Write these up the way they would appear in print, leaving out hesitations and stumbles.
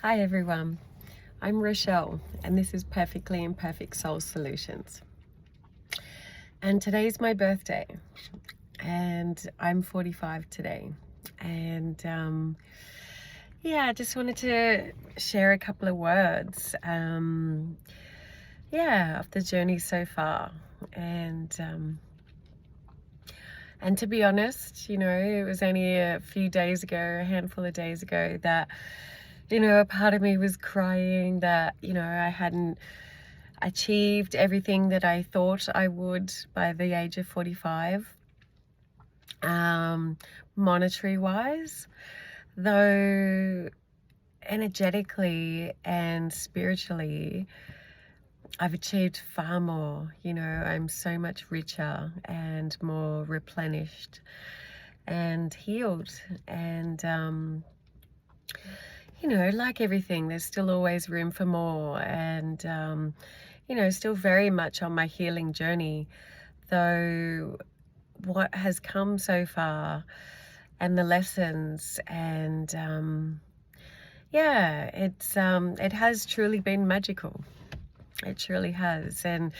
Hi everyone, I'm Rochelle and this is Perfectly Imperfect Soul Solutions. And today's my birthday and I'm 45 today. And I just wanted to share a couple of words of the journey so far. And to be honest, it was only a handful of days ago that a part of me was crying that, I hadn't achieved everything that I thought I would by the age of 45, monetary wise, though energetically and spiritually, I've achieved far more. I'm so much richer and more replenished and healed. And, like everything, there's still always room for more. And, still very much on my healing journey, though what has come so far and the lessons and, it has truly been magical. It truly has. And,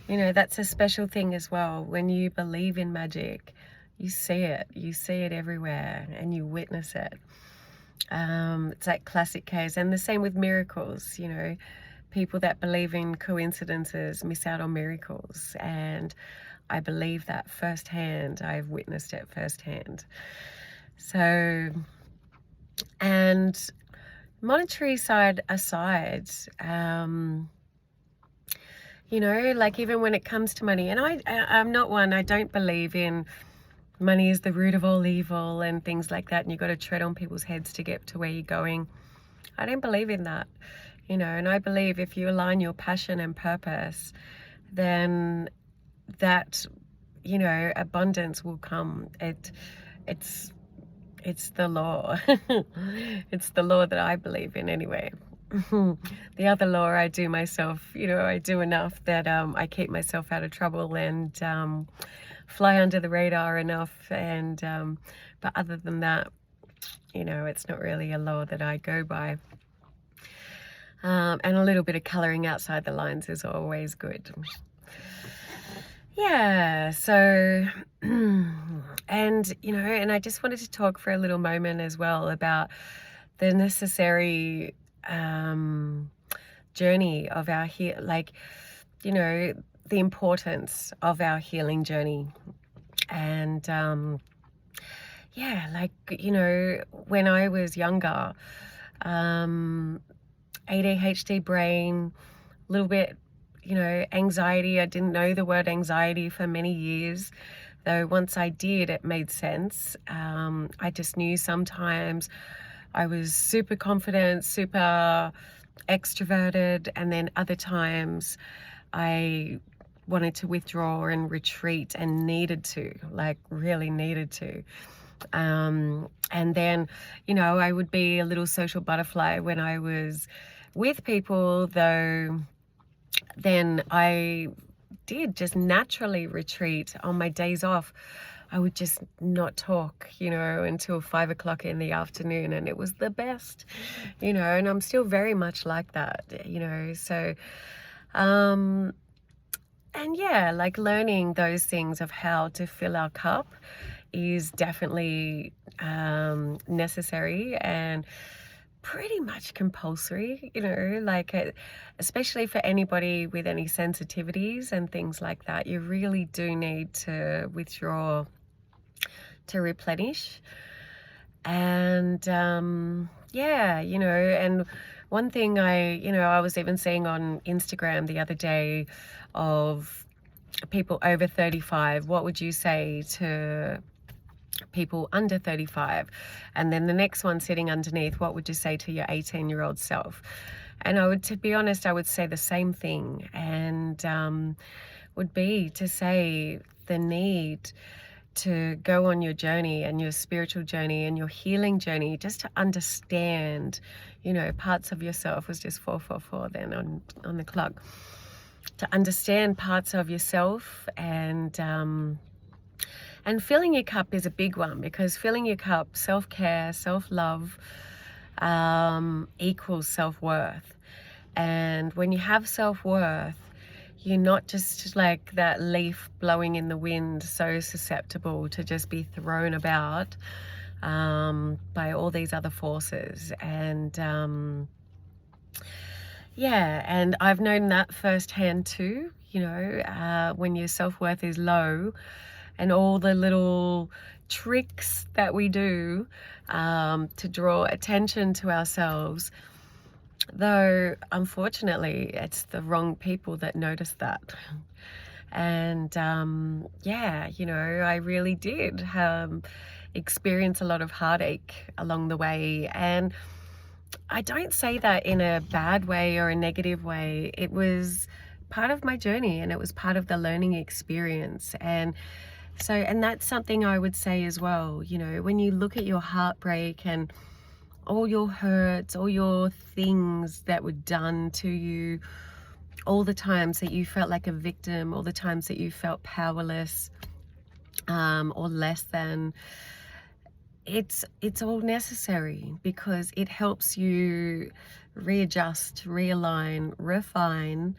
that's a special thing as well. When you believe in magic, you see it everywhere and you witness it. It's like classic case, and the same with miracles. People that believe in coincidences miss out on miracles, and I believe that firsthand. I've witnessed it firsthand. So, and monetary side aside, like even when it comes to money, and I'm not one, I don't believe in money is the root of all evil and things like that, and you've got to tread on people's heads to get to where you're going. I don't believe in that, and I believe if you align your passion and purpose, then that, abundance will come. It's the law. It's the law that I believe in anyway. The other law I do myself, I do enough that I keep myself out of trouble and fly under the radar enough, and but other than that, it's not really a law that I go by. And a little bit of coloring outside the lines is always good. So and I just wanted to talk for a little moment as well about the necessary journey of our the importance of our healing journey. And when I was younger, ADHD brain, a little bit, anxiety. I didn't know the word anxiety for many years, though once I did, it made sense. I just knew sometimes I was super confident, super extroverted, and then other times I wanted to withdraw and retreat and really needed to. And then, I would be a little social butterfly when I was with people, though then I did just naturally retreat. On my days off, I would just not talk, until 5 o'clock in the afternoon, and it was the best, and I'm still very much like that, so, like learning those things of how to fill our cup is definitely necessary and pretty much compulsory, especially for anybody with any sensitivities and things like that. You really do need to withdraw to replenish. And and one thing I was even seeing on Instagram the other day of people over 35, what would you say to people under 35? And then the next one sitting underneath, what would you say to your 18-year-old self? And to be honest, I would say the same thing, and would be to say the need to go on your journey and your spiritual journey and your healing journey, just to understand, parts of yourself. Was just 444 then on the clock. To understand parts of yourself, and filling your cup is a big one, because filling your cup, self-care, self-love, equals self-worth. And when you have self-worth, you're not just like that leaf blowing in the wind, so susceptible to just be thrown about by all these other forces. And yeah, and I've known that firsthand too, you know, when your self-worth is low, and all the little tricks that we do to draw attention to ourselves, though unfortunately it's the wrong people that notice that. And yeah, you know, I really did experience a lot of heartache along the way. And I don't say that in a bad way or a negative way. It was part of my journey, and it was part of the learning experience. And so, and that's something I would say as well, you know, when you look at your heartbreak and all your hurts, all your things that were done to you, all the times that you felt like a victim, all the times that you felt powerless or less than, it's all necessary, because it helps you readjust, realign, refine,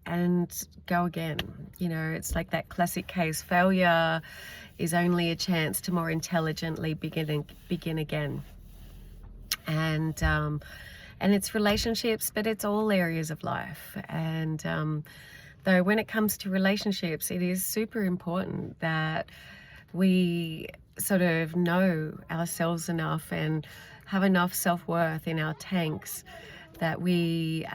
and go again. You know, it's like that classic case, failure is only a chance to more intelligently begin again. And it's relationships, but it's all areas of life. And though when it comes to relationships, it is super important that we sort of know ourselves enough and have enough self-worth in our tanks that we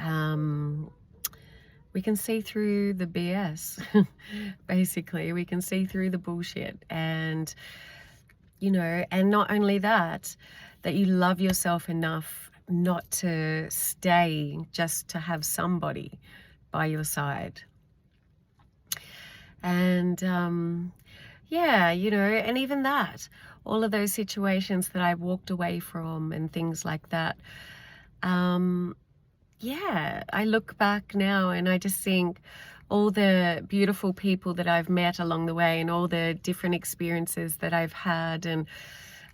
can see through the BS. Basically, we can see through the bullshit. And, you know, and not only that, that you love yourself enough not to stay just to have somebody by your side. And yeah, you know, and even that, all of those situations that I walked away from and things like that, yeah, I look back now and I just think all the beautiful people that I've met along the way, and all the different experiences that I've had, and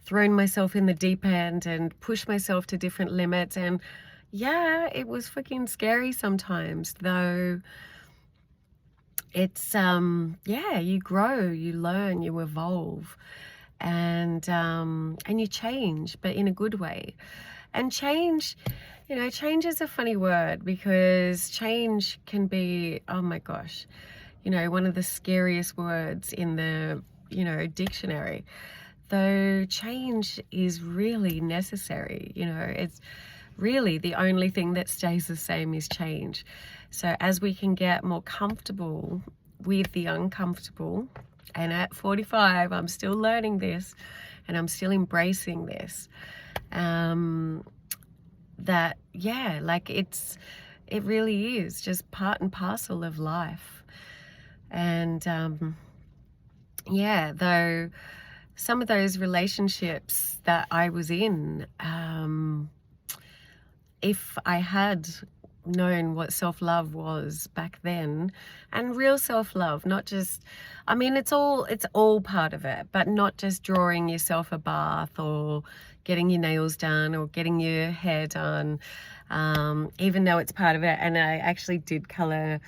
thrown myself in the deep end and pushed myself to different limits. And yeah, it was freaking scary sometimes, though. It's yeah, you grow, you learn, you evolve, and you change, but in a good way. And change, you know, change is a funny word, because change can be, oh my gosh, you know, one of the scariest words in the, you know, dictionary. Though change is really necessary. You know, it's really the only thing that stays the same is change. So as we can get more comfortable with the uncomfortable, and at 45 I'm still learning this and I'm still embracing this, that yeah, like it really is just part and parcel of life. And yeah, though some of those relationships that I was in, if I had known what self-love was back then, and real self-love, not just, I mean, it's all part of it, but not just drawing yourself a bath or getting your nails done or getting your hair done, even though it's part of it. And I actually did color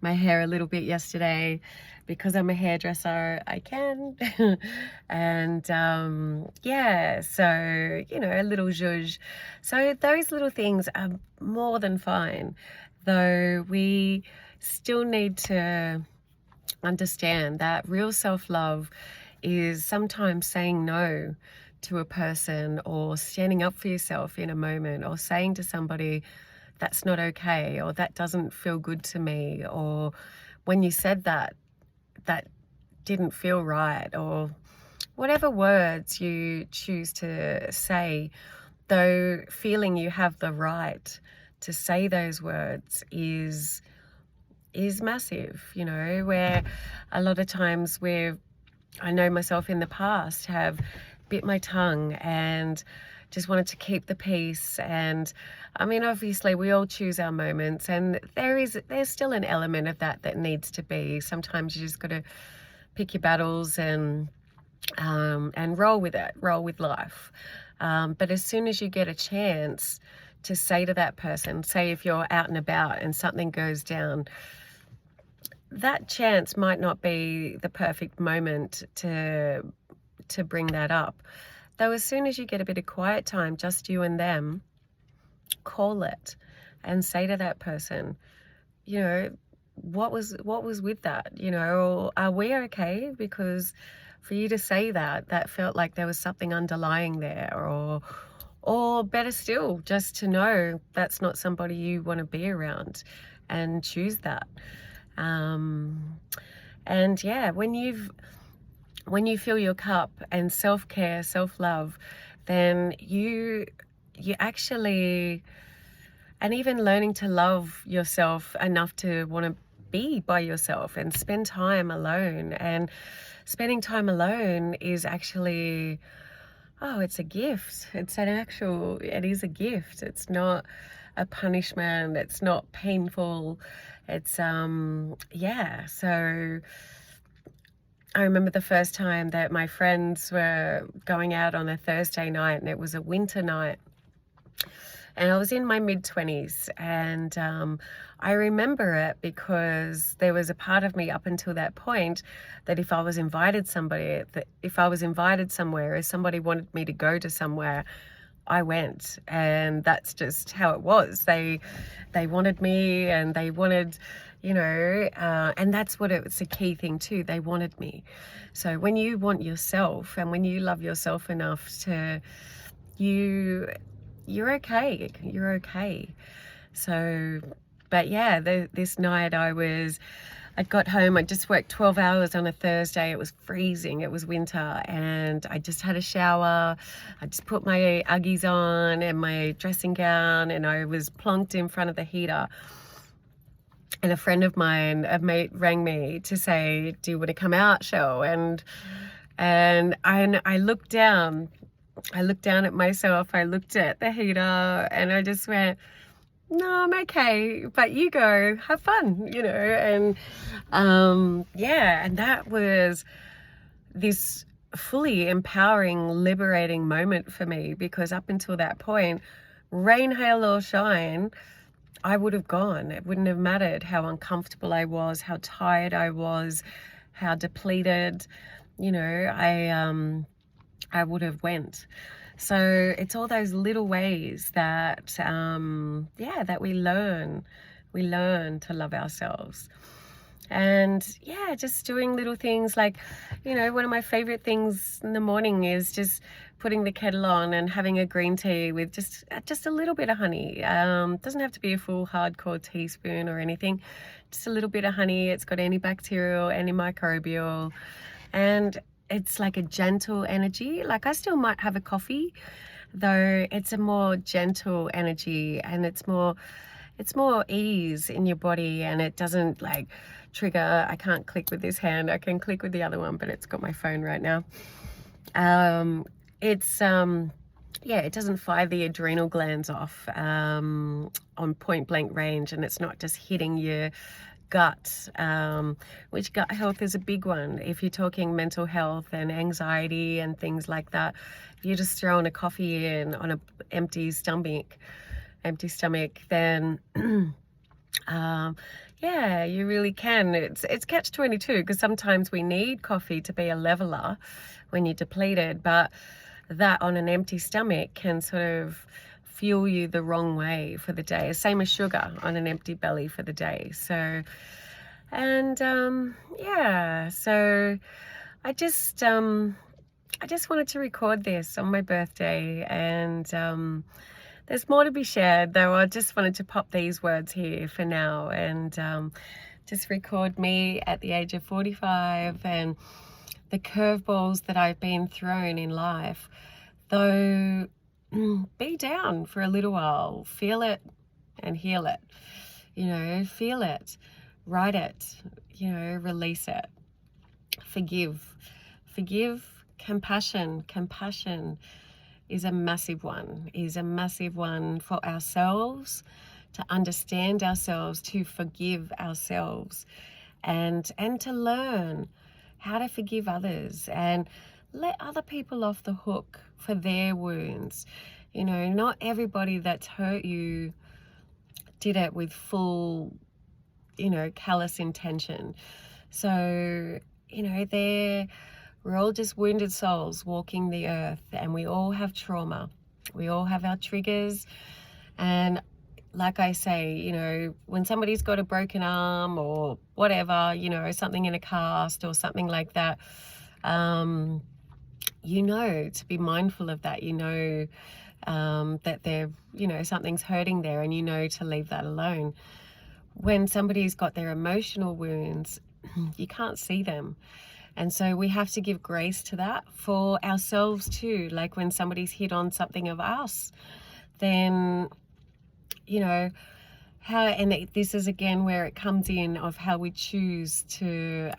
my hair a little bit yesterday, because I'm a hairdresser, I can. And yeah, so, you know, a little zhuzh. So those little things are more than fine, though we still need to understand that real self-love is sometimes saying no to a person, or standing up for yourself in a moment, or saying to somebody, that's not okay, or that doesn't feel good to me, or when you said that, that didn't feel right, or whatever words you choose to say, though feeling you have the right to say those words is massive, you know, where a lot of times I know myself in the past have bit my tongue and just wanted to keep the peace. And I mean, obviously we all choose our moments, and there's still an element of that needs to be. Sometimes you just got to pick your battles and roll with it, roll with life. But as soon as you get a chance to say to that person, say if you're out and about and something goes down, that chance might not be the perfect moment to bring that up. Though as soon as you get a bit of quiet time, just you and them, call it and say to that person, you know, what was with that? You know, are we okay? Because for you to say that, that felt like there was something underlying there, or better still, just to know that's not somebody you want to be around, and choose that. And yeah, when you fill your cup and self-care, self-love, then you actually, and even learning to love yourself enough to want to be by yourself and spend time alone. And spending time alone is actually, oh, it's a gift. It is a gift. It's not a punishment. It's not painful. It's, yeah. So I remember the first time that my friends were going out on a Thursday night, and it was a winter night. And I was in my mid-20s, and I remember it because there was a part of me up until that point that if I was invited somewhere, if somebody wanted me to go to somewhere, I went. And that's just how it was. They wanted me, and they wanted, you know, and that's what it's a key thing too. They wanted me. So when you want yourself, and when you love yourself enough to, you're okay. You're okay. So, but yeah, this night I got home. I just worked 12 hours on a Thursday. It was freezing. It was winter, and I just had a shower. I just put my Uggies on and my dressing gown, and I was plonked in front of the heater. And a friend of mine, a mate, rang me to say, "Do you want to come out, Shell?" And I looked down. I looked down at myself, I looked at the heater, and I just went, no, I'm okay, but you go, have fun, you know. And yeah, and that was this fully empowering, liberating moment for me, because up until that point, rain, hail or shine, I would have gone. It wouldn't have mattered how uncomfortable I was, how tired I was, how depleted, you know, I would have went. So it's all those little ways that, yeah, that we learn to love ourselves. And yeah, just doing little things like, you know, one of my favorite things in the morning is just putting the kettle on and having a green tea with just a little bit of honey. Doesn't have to be a full hardcore teaspoon or anything, just a little bit of honey. It's got antibacterial, antimicrobial, and it's like a gentle energy. Like I still might have a coffee, though it's a more gentle energy, and it's more ease in your body, and it doesn't like trigger. I can't click with this hand. I can click with the other one, but it's got my phone right now. It's yeah, it doesn't fire the adrenal glands off on point blank range, and it's not just hitting your gut, which gut health is a big one. If you're talking mental health and anxiety and things like that, if you're just throwing a coffee in on an empty stomach, then yeah, you really can. It's catch-22, because sometimes we need coffee to be a leveler when you're depleted, but that on an empty stomach can sort of fuel you the wrong way for the day. Same as sugar on an empty belly for the day. So, and yeah, so I just wanted to record this on my birthday, and there's more to be shared, though I just wanted to pop these words here for now, and just record me at the age of 45 and the curveballs that I've been thrown in life. Though, be down for a little while, feel it and heal it, you know, feel it, write it, you know, release it, forgive, compassion is a massive one for ourselves, to understand ourselves, to forgive ourselves, and to learn how to forgive others. And let other people off the hook for their wounds. You know, not everybody that's hurt you did it with full, you know, callous intention. So, you know, we're all just wounded souls walking the earth, and we all have trauma. We all have our triggers. And like I say, you know, when somebody's got a broken arm or whatever, you know, something in a cast or something like that, you know, to be mindful of that, you know, that they're, you know, something's hurting there, and you know to leave that alone. When somebody's got their emotional wounds, you can't see them. And so we have to give grace to that for ourselves too. Like when somebody's hit on something of us, then, you know, this is again where it comes in of how we choose to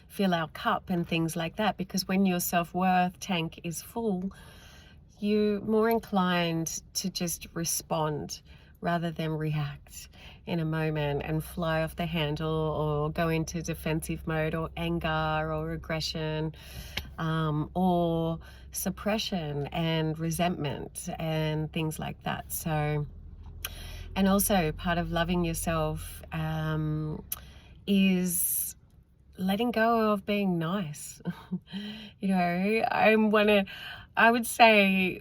fill our cup and things like that. Because when your self-worth tank is full, you're more inclined to just respond rather than react in a moment and fly off the handle or go into defensive mode or anger or aggression, or suppression and resentment and things like that. So, and also part of loving yourself is letting go of being nice. You know, I would say,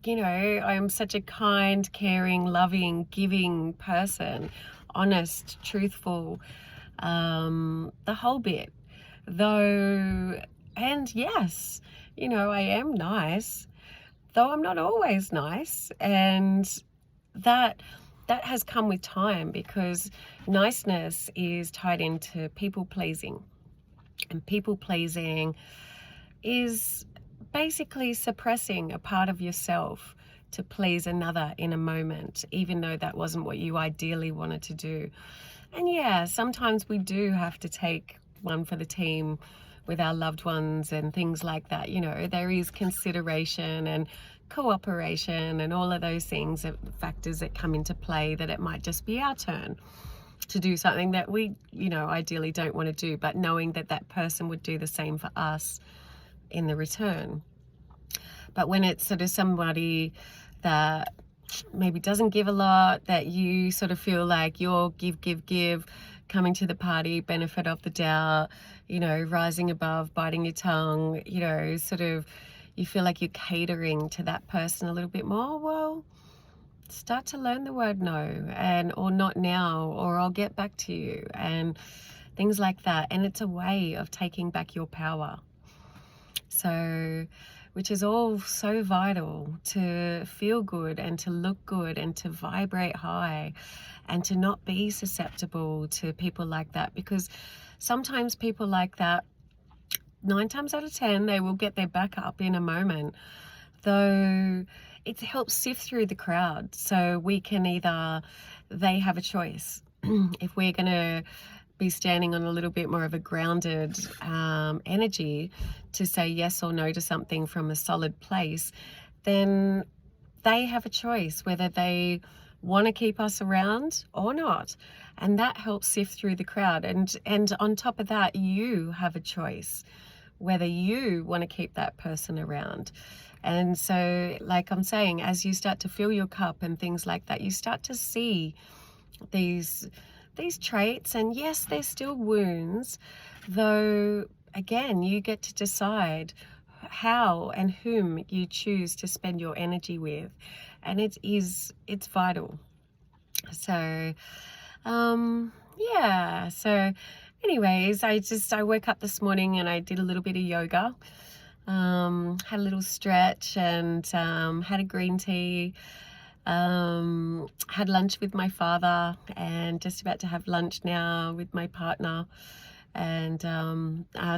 you know, I'm such a kind, caring, loving, giving person, honest, truthful, the whole bit. Though, and yes, you know, I am nice, though I'm not always nice. And that has come with time, because niceness is tied into people pleasing. And people pleasing is basically suppressing a part of yourself to please another in a moment, even though that wasn't what you ideally wanted to do. And yeah, sometimes we do have to take one for the team with our loved ones and things like that. You know, there is consideration and cooperation and all of those things, factors that come into play, that it might just be our turn to do something that we, you know, ideally don't want to do, but knowing that that person would do the same for us in the return. But when it's sort of somebody that maybe doesn't give a lot, that you sort of feel like you're give, coming to the party, benefit of the doubt, you know, rising above, biting your tongue, you know, sort of, you feel like you're catering to that person a little bit more, well, start to learn the word no, and or not now, or I'll get back to you, and things like that. And it's a way of taking back your power. So, which is all so vital to feel good and to look good and to vibrate high and to not be susceptible to people like that. Because sometimes people like that, 9 times out of 10, they will get their back up in a moment, though it helps sift through the crowd. So we can they have a choice. If we're going to be standing on a little bit more of a grounded energy to say yes or no to something from a solid place, then they have a choice whether they want to keep us around or not. And that helps sift through the crowd. And on top of that, you have a choice whether you want to keep that person around. And so, like I'm saying, as you start to fill your cup and things like that, you start to see these traits. And yes, they're still wounds, though again, you get to decide how and whom you choose to spend your energy with, and it's vital. So yeah, so anyways, I woke up this morning and I did a little bit of yoga, had a little stretch, and had a green tea, had lunch with my father, and just about to have lunch now with my partner, and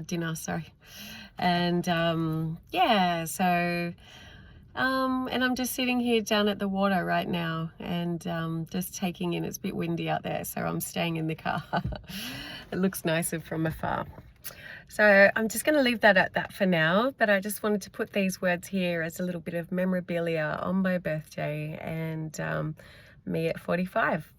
dinner, sorry. And yeah, so and I'm just sitting here down at the water right now, and just taking in, it's a bit windy out there, so I'm staying in the car. It looks nicer from afar. So I'm just going to leave that at that for now, but I just wanted to put these words here as a little bit of memorabilia on my birthday, and me at 45.